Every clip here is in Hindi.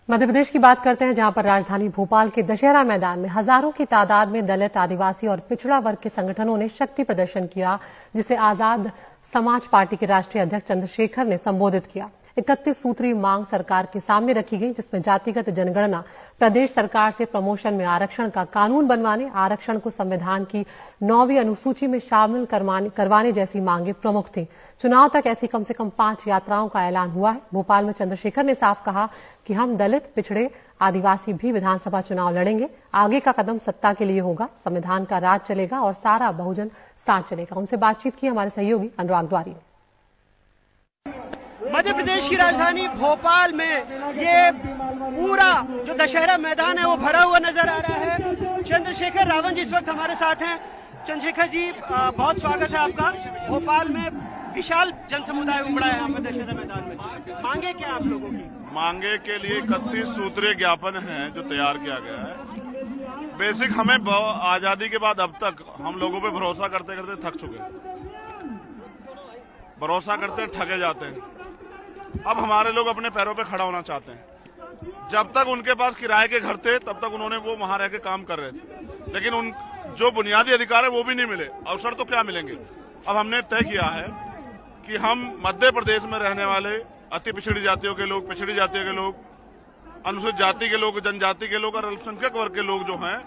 मध्य प्रदेश की बात करते हैं, जहां पर राजधानी भोपाल के दशहरा मैदान में हजारों की तादाद में दलित, आदिवासी और पिछड़ा वर्ग के संगठनों ने शक्ति प्रदर्शन किया, जिसे आजाद समाज पार्टी के राष्ट्रीय अध्यक्ष चंद्रशेखर ने संबोधित किया। 31 सूत्री मांग सरकार के सामने रखी गई, जिसमें जातिगत जनगणना, प्रदेश सरकार से प्रमोशन में आरक्षण का कानून बनवाने, आरक्षण को संविधान की 9वीं अनुसूची में शामिल करवाने जैसी मांगे प्रमुख थी। चुनाव तक ऐसी कम से कम 5 यात्राओं का ऐलान हुआ है। भोपाल में चंद्रशेखर ने साफ कहा कि हम दलित, पिछड़े, आदिवासी भी विधानसभा चुनाव लड़ेंगे। आगे का कदम सत्ता के लिए होगा, संविधान का राज चलेगा और सारा बहुजन साथ चलेगा। उनसे बातचीत की हमारे सहयोगी अनुराग द्वारी ने। मध्य प्रदेश की राजधानी भोपाल में ये पूरा जो दशहरा मैदान है वो भरा हुआ नजर आ रहा है। चंद्रशेखर रावण जी इस वक्त हमारे साथ हैं। चंद्रशेखर जी, बहुत स्वागत है आपका। भोपाल में विशाल जनसमुदाय उमड़ा है यहाँ पर दशहरा मैदान में। मांगे क्या आप लोगों की? मांगे के लिए 31 सूत्रीय ज्ञापन है जो तैयार किया गया है। बेसिक हमें आजादी के बाद अब तक हम लोगों पे भरोसा करते करते थक चुके हैं। भरोसा करते ठगे जाते हैं। अब हमारे लोग अपने पैरों पे खड़ा होना चाहते हैं। जब तक उनके पास किराए के घर थे तब तक उन्होंने वो वहां रह के काम कर रहे थे, लेकिन उन जो बुनियादी अधिकार है वो भी नहीं मिले। अवसर तो क्या मिलेंगे। अब हमने तय किया है कि हम मध्य प्रदेश में रहने वाले अति पिछड़ी जातियों के लोग, पिछड़ी जातियों के लोग, अनुसूचित जाति के लोग, जनजाति के लोग और अल्पसंख्यक वर्ग के लोग जो हैं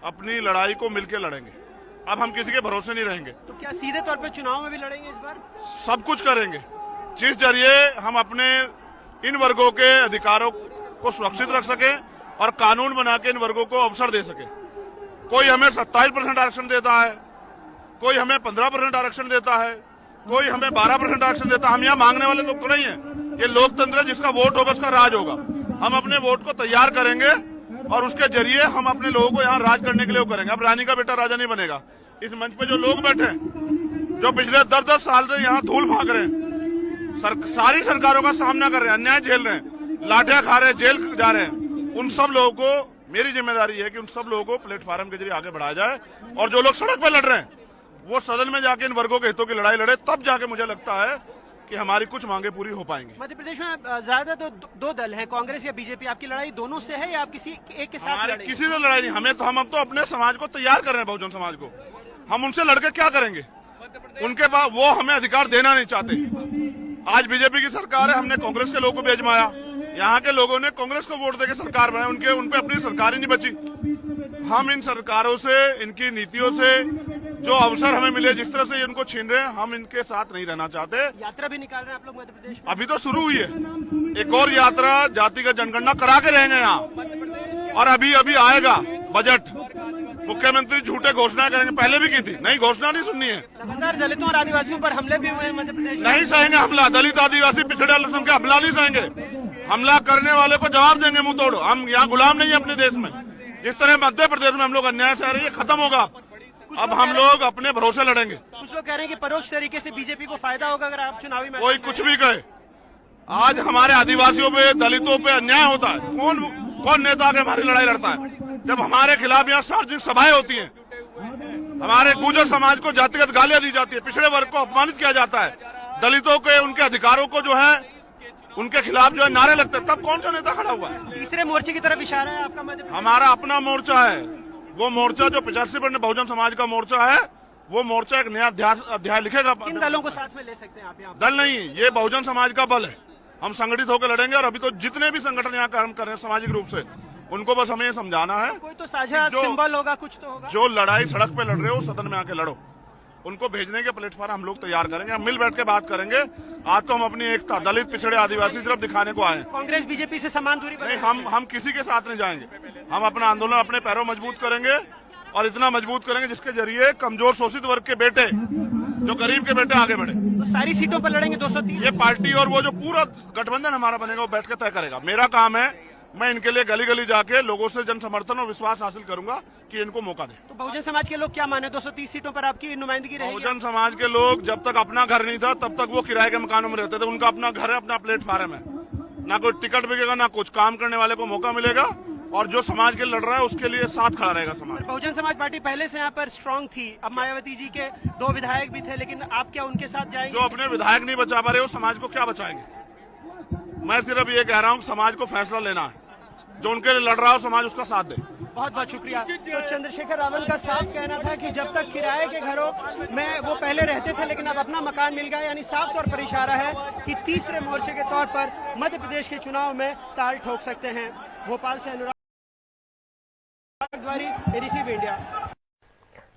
अपनी लड़ाई को मिलकर लड़ेंगे। अब हम किसी के भरोसे नहीं रहेंगे। तो क्या सीधे तौर पर चुनाव में भी लड़ेंगे इस बार? सब कुछ करेंगे जिस जरिए हम अपने इन वर्गों के अधिकारों को सुरक्षित रख सके और कानून बना के इन वर्गों को अवसर दे सके। कोई हमें 27% आरक्षण देता है, कोई हमें 15% आरक्षण देता है, कोई हमें 12% आरक्षण देता है। हम यहाँ मांगने वाले लोग तो नहीं है। ये लोकतंत्र है, जिसका वोट होगा उसका राज होगा। हम अपने वोट को तैयार करेंगे और उसके जरिए हम अपने लोगों को यहाँ राज करने के लिए करेंगे। अब रानी का बेटा राजा नहीं बनेगा। इस मंच पे जो लोग बैठे हैं, जो पिछले 10-10 साल से यहाँ धूल भाग रहे हैं, सारी सरकारों का सामना कर रहे हैं, अन्याय झेल रहे हैं, लाठियां खा रहे हैं, जेल जा रहे हैं, उन सब लोगों को मेरी जिम्मेदारी है कि उन सब लोगों को प्लेटफार्म के जरिए आगे बढ़ाया जाए। और जो लोग सड़क पर लड़ रहे हैं वो सदन में जाके इन वर्गों के हितों की लड़ाई लड़े, तब जाके मुझे लगता है कि हमारी कुछ मांगे पूरी हो पाएंगी। मध्य प्रदेश में ज्यादा तो दो दल हैं, कांग्रेस या बीजेपी। आपकी लड़ाई दोनों से है या आप किसी एक के साथ लड़ेंगे? किसी से लड़ाई नहीं। हम अब तो अपने समाज को तैयार कर रहे हैं, बहुजन समाज को। हम उनसे लड़के क्या करेंगे? उनके पास वो हमें अधिकार देना नहीं चाहते। आज बीजेपी की सरकार है, हमने कांग्रेस के लोगों को भी आजमाया। यहाँ के लोगों ने कांग्रेस को वोट देकर सरकार बनाई, उनपे अपनी सरकार ही नहीं बची। हम इन सरकारों से, इनकी नीतियों से जो अवसर हमें मिले, जिस तरह से ये उनको छीन रहे हैं, हम इनके साथ नहीं रहना चाहते। यात्रा भी निकाल रहे हैं आप लोग मध्य प्रदेश? अभी तो शुरू हुई है। एक और यात्रा जातिगत जनगणना करा के रहेंगे यहाँ। और अभी आएगा बजट। मुख्यमंत्री झूठे घोषणाएं करेंगे, पहले भी की थी। नहीं, घोषणा नहीं सुननी है। लगातार दलितों और आदिवासियों पर हमले भी हुए हैं मध्य प्रदेश। नहीं सहेंगे हमला। दलित, आदिवासी, पिछड़े, अल्पसंख्यक हमला नहीं सहेंगे। हमला करने वाले को जवाब देंगे मुंह तोड़। हम यहाँ गुलाम नहीं है अपने देश में। जिस तरह मध्य प्रदेश में हम लोग अन्याय से आ रहे हैं, खत्म होगा। अब हम लोग अपने भरोसे लड़ेंगे। कुछ लोग कह रहे हैं कि परोक्ष तरीके से बीजेपी को फायदा होगा अगर आप चुनावी में। कोई कुछ भी कहे, आज हमारे आदिवासियों पे, दलितों पे अन्याय होता है। कौन नेता के हमारी लड़ाई लड़ता है? जब हमारे खिलाफ यहाँ सार्वजनिक सभाएं होती हैं, हमारे गुर्जर समाज को जातिगत गालियां दी जाती है, पिछड़े वर्ग को अपमानित किया जाता है, दलितों के उनके अधिकारों को जो है उनके खिलाफ जो है नारे लगते हैं, तब कौन सा नेता खड़ा हुआ है? तीसरे मोर्चे की तरफ इशारा है आपका मध्य प्रदेश? हमारा अपना मोर्चा है। वो मोर्चा जो 85% बहुजन समाज का मोर्चा है, वो मोर्चा एक नया अध्याय लिखेगा। किन दलों को साथ में ले सकते हैं आप यहाँ? दल नहीं, ये बहुजन समाज का बल है। हम संगठित होकर लड़ेंगे। और अभी तो जितने भी संगठन यहाँ काम कर रहे हैं सामाजिक रूप से, उनको बस हमें ये समझाना है। कोई तो साझा सिंबल होगा, कुछ तो होगा। जो लड़ाई सड़क पे लड़ रहे हो, सदन में आके लड़ो। उनको भेजने के प्लेटफॉर्म हम लोग तैयार करेंगे। हम मिल बैठ के बात करेंगे। आज तो हम अपनी एकता दलित, पिछड़े, आदिवासी तरफ दिखाने को आए हैं। कांग्रेस बीजेपी से समान दूरी नहीं, हम किसी के साथ नहीं जाएंगे। हम अपना आंदोलन अपने पैरों मजबूत करेंगे और इतना मजबूत करेंगे जिसके जरिए कमजोर शोषित वर्ग के बेटे, जो गरीब के बेटे आगे बढ़े। तो सारी सीटों पर लड़ेंगे 230? ये पार्टी और वो जो पूरा गठबंधन हमारा बनेगा वो बैठ के तय करेगा। मेरा काम है, मैं इनके लिए गली गली जाके लोगों से जन समर्थन और विश्वास हासिल करूंगा कि इनको मौका दे। तो बहुजन समाज के लोग क्या माने, 230 सीटों पर आपकी नुमाइंदगी रहेगी? बहुजन समाज के लोग जब तक अपना घर नहीं था तब तक वो किराए के मकानों में रहते थे। उनका अपना घर है, अपना प्लेटफार्म है। ना कोई टिकट बिकेगा, ना कुछ। काम करने वाले को मौका मिलेगा और जो समाज के लड़ रहा है उसके लिए साथ खड़ा रहेगा समाज। बहुजन समाज पार्टी पहले से यहाँ पर स्ट्रांग थी। अब मायावती जी के 2 विधायक भी थे, लेकिन आप क्या उनके साथ जाएंगे? जो अपने विधायक नहीं बचा पा रहे वो समाज को क्या बचाएंगे? मैं सिर्फ ये कह रहा हूँ समाज को फैसला लेना है, जो उनके लिए लड़ रहा हो समाज उसका साथ दे। बहुत बहुत शुक्रिया। तो चंद्रशेखर रावण का साफ कहना था कि जब तक किराए के घरों में वो पहले रहते थे लेकिन अब अपना मकान मिल गया, यानी साफ तौर पर इशारा है कि तीसरे मोर्चे के तौर पर मध्य प्रदेश के चुनाव में ताल ठोक सकते हैं। भोपाल से अनुराग द्वारी, एडीसी इंडिया।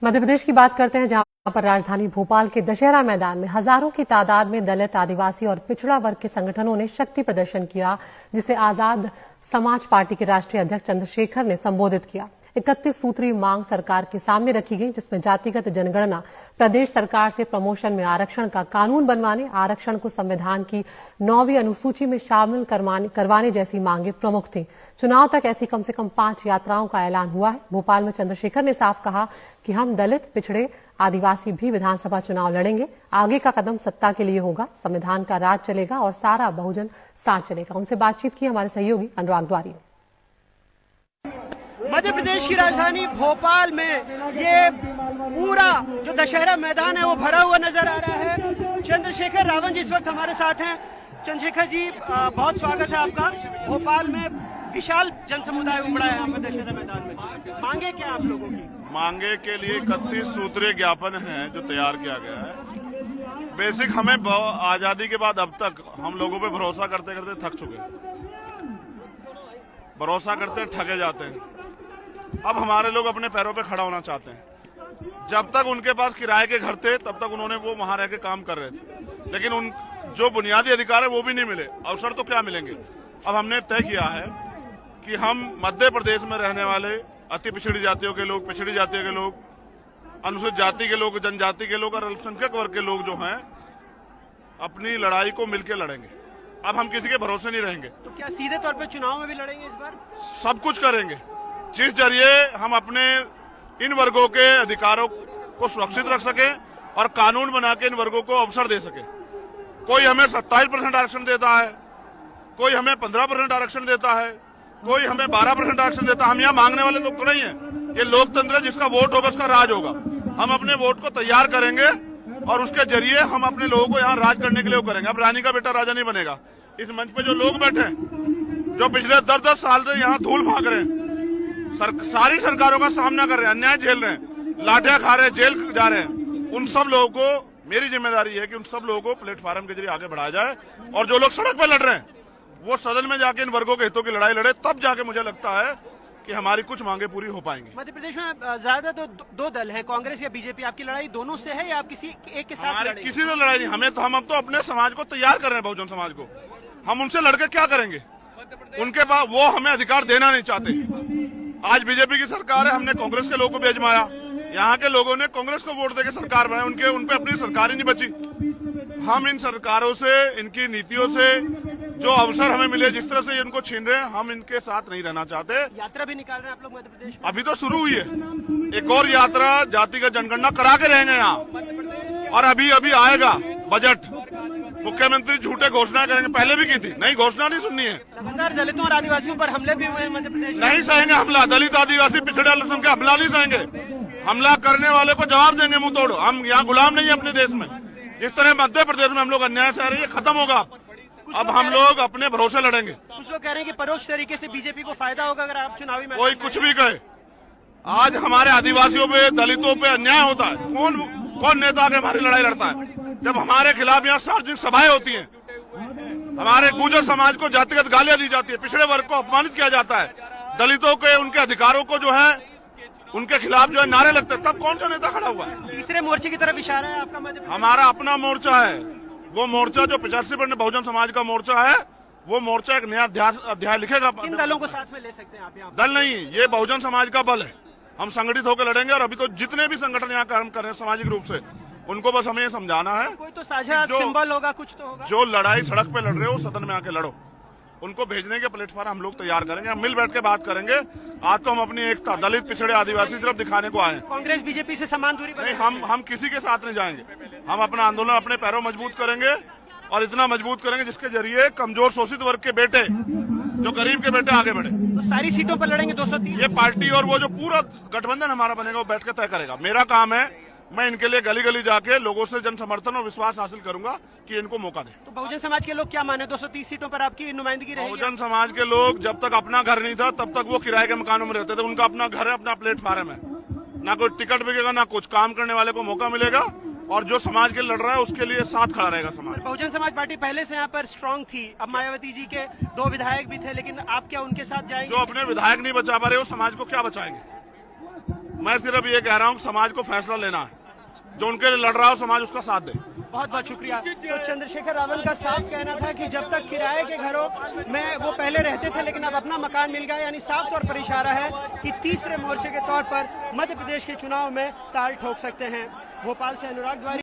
मध्य प्रदेश की बात करते हैं, जहां पर राजधानी भोपाल के दशहरा मैदान में हजारों की तादाद में दलित, आदिवासी और पिछड़ा वर्ग के संगठनों ने शक्ति प्रदर्शन किया, जिसे आजाद समाज पार्टी के राष्ट्रीय अध्यक्ष चंद्रशेखर ने संबोधित किया। 31 सूत्री मांग सरकार के सामने रखी गई, जिसमें जातिगत जनगणना, प्रदेश सरकार से प्रमोशन में आरक्षण का कानून बनवाने, आरक्षण को संविधान की 9वीं अनुसूची में शामिल करवाने जैसी मांगे प्रमुख थीं। चुनाव तक ऐसी कम से कम 5 यात्राओं का ऐलान हुआ है। भोपाल में चंद्रशेखर ने साफ कहा कि हम दलित, पिछड़े, आदिवासी भी विधानसभा चुनाव लड़ेंगे। आगे का कदम सत्ता के लिए होगा, संविधान का राज चलेगा और सारा बहुजन साथ चलेगा। उनसे बातचीत की हमारे सहयोगी अनुराग द्वारी ने। मध्य प्रदेश की राजधानी भोपाल में ये पूरा जो दशहरा मैदान है वो भरा हुआ नजर आ रहा है। चंद्रशेखर रावण जी इस वक्त हमारे साथ हैं। चंद्रशेखर जी, बहुत स्वागत है आपका। भोपाल में विशाल जनसमुदाय उमड़ा है यहाँ पर दशहरा मैदान में, मांगे क्या आप लोगों की? मांगे के लिए 31 सूत्रीय ज्ञापन है जो तैयार किया गया है। बेसिक हमें आजादी के बाद अब तक हम लोगों पे भरोसा करते करते थक चुके हैं, भरोसा करते ठगे जाते हैं। अब हमारे लोग अपने पैरों पे खड़ा होना चाहते हैं। जब तक उनके पास किराए के घर थे तब तक उन्होंने वो वहां रह के काम कर रहे थे, लेकिन उन जो बुनियादी अधिकार है वो भी नहीं मिले, अवसर तो क्या मिलेंगे। अब हमने तय किया है कि हम मध्य प्रदेश में रहने वाले अति पिछड़ी जातियों के लोग, पिछड़ी जातियों के लोग, अनुसूचित जाति के लोग, जनजाति के लोग और अल्पसंख्यक वर्ग के लोग जो हैं अपनी लड़ाई को मिलकर लड़ेंगे। अब हम किसी के भरोसे नहीं रहेंगे। तो क्या सीधे तौर पे चुनाव में भी लड़ेंगे इस बार? सब कुछ करेंगे जिस जरिए हम अपने इन वर्गों के अधिकारों को सुरक्षित रख सके और कानून बना के इन वर्गों को अवसर दे सके। कोई हमें 27% आरक्षण देता है, कोई हमें 15% आरक्षण देता है, कोई हमें 12% आरक्षण देता है। हम यहाँ मांगने वाले लोग तो नहीं है। ये लोकतंत्र है, जिसका वोट होगा उसका राज होगा। हम अपने वोट को तैयार करेंगे और उसके जरिए हम अपने लोगों को यहाँ राज करने के लिए वो करेंगे। अब रानी का बेटा राजा नहीं बनेगा। इस मंच पे जो लोग बैठे हैं, जो पिछले 10-10 साल से यहाँ धूल भाग रहे हैं, सारी सरकारों का सामना कर रहे हैं, अन्याय झेल रहे हैं, लाठियां खा रहे हैं, जेल जा रहे हैं, उन सब लोगों को मेरी जिम्मेदारी है कि उन सब लोगों को प्लेटफार्म के जरिए आगे बढ़ाया जाए और जो लोग सड़क पर लड़ रहे हैं वो सदन में जाके इन वर्गों के हितों की लड़ाई लड़े। तब जाके मुझे लगता है कि हमारी कुछ मांगे पूरी हो पाएंगी। मध्य प्रदेश में ज्यादा तो दो दल हैं, कांग्रेस या बीजेपी। आपकी लड़ाई दोनों से है या आप किसी एक के साथ लड़ेंगे? किसी से लड़ाई नहीं। हमें तो हम अब तो अपने समाज को तैयार कर रहे हैं, बहुजन समाज को। हम उनसे लड़के क्या करेंगे? उनके पास वो हमें अधिकार देना नहीं चाहते। आज बीजेपी की सरकार है, हमने कांग्रेस के लोगों को भी आजमाया, यहाँ के लोगों ने कांग्रेस को वोट देकर सरकार बनाई, उन पे अपनी सरकार ही नहीं बची। हम इन सरकारों से, इनकी नीतियों से जो अवसर हमें मिले, जिस तरह से इनको छीन रहे हैं, हम इनके साथ नहीं रहना चाहते। यात्रा भी निकाल रहे हैं आप लोग मध्य प्रदेश में? अभी तो शुरू हुई है, एक और यात्रा जातिगत जनगणना करा के रहेंगे यहाँ। और अभी आएगा बजट, मुख्यमंत्री झूठे घोषणा करेंगे, पहले भी की थी। नहीं, घोषणा नहीं सुननी है। लगातार दलितों और आदिवासियों पर हमले भी हुए हैं मध्य प्रदेश में। नहीं सहेंगे हमला। दलित, आदिवासी, पिछड़े अल्पसंख्यक हमला नहीं सहेंगे। हमला करने वाले को जवाब देंगे मुंह तोड़। हम यहाँ गुलाम नहीं है अपने देश में। जिस तरह मध्य प्रदेश में हम लोग अन्याय सह रहे हैं, खत्म होगा। अब हम लोग अपने भरोसे लड़ेंगे। कुछ लोग कह रहे हैं कि परोक्ष तरीके से बीजेपी को फायदा होगा अगर आप चुनावी में। कोई कुछ भी कहे, आज हमारे आदिवासियों पे, दलितों पे अन्याय होता है। कौन नेता आके हमारी लड़ाई लड़ता है? जब हमारे खिलाफ यहाँ सार्वजनिक सभाएं होती हैं, हमारे गुर्जर समाज को जातिगत गालियां दी जाती है, पिछड़े वर्ग को अपमानित किया जाता है, दलितों के उनके अधिकारों को जो है उनके खिलाफ जो है नारे लगते हैं, तब कौन सा नेता खड़ा हुआ है? तीसरे मोर्चे की तरफ इशारा है आपका मध्य प्रदेश? हमारा अपना मोर्चा है। वो मोर्चा जो 85% बहुजन समाज का मोर्चा है, वो मोर्चा एक नया अध्याय लिखेगा। किन दलों को साथ में ले सकते हैं आप यहाँ? दल नहीं, ये बहुजन समाज का बल है। हम संगठित होकर लड़ेंगे और अभी तो जितने भी संगठन यहाँ काम कर रहे हैं सामाजिक रूप से, उनको बस हमें ये समझाना है। कोई तो साझा सिंबल होगा, कुछ तो होगा। जो लड़ाई सड़क पे लड़ रहे हो, सदन में आके लड़ो। उनको भेजने के प्लेटफॉर्म हम लोग तैयार करेंगे, हम मिल बैठ के बात करेंगे। आज तो हम अपनी एकता दलित, पिछड़े, आदिवासी तरफ दिखाने को आए। कांग्रेस बीजेपी से समान दूरी नहीं, हम किसी के साथ नहीं जाएंगे। हम अपना आंदोलन अपने पैरों मजबूत करेंगे और इतना मजबूत करेंगे जिसके जरिए कमजोर शोषित वर्ग के बेटे, जो गरीब के बेटे आगे बढ़े। तो सारी सीटों पर लड़ेंगे 203? ये पार्टी और वो जो पूरा गठबंधन हमारा बनेगा वो बैठ के तय करेगा। मेरा काम है मैं इनके लिए गली गली जाके लोगों से जन समर्थन और विश्वास हासिल करूंगा कि इनको मौका दें। तो बहुजन समाज के लोग क्या माने, 230 सीटों पर आपकी नुमाइंदगी रहेगी? बहुजन समाज के लोग जब तक अपना घर नहीं था तब तक वो किराए के मकानों में रहते थे। उनका अपना घर है, अपना प्लेटफार्म है, ना कोई टिकट बिकेगा, ना कुछ। काम करने वाले को मौका मिलेगा और जो समाज के लिए लड़ रहा है उसके लिए साथ खड़ा रहेगा समाज। बहुजन समाज पार्टी पहले से यहाँ पर स्ट्रांग थी, अब मायावती जी के 2 विधायक भी थे, लेकिन आप क्या उनके साथ जाएंगे? जो अपने विधायक नहीं बचा पा रहे वो समाज को क्या बचाएंगे? मैं सिर्फ ये कह रहा हूँ समाज को फैसला लेना है, जो उनके लिए लड़ रहा हो समाज उसका साथ दे। बहुत बहुत शुक्रिया। तो चंद्रशेखर रावण का साफ कहना था कि जब तक किराए के घरों में वो पहले रहते थे लेकिन अब अपना मकान मिल गया, यानी साफ तौर पर इशारा है कि तीसरे मोर्चे के तौर पर मध्य प्रदेश के चुनाव में ताल ठोक सकते हैं। भोपाल से अनुराग द्वारी।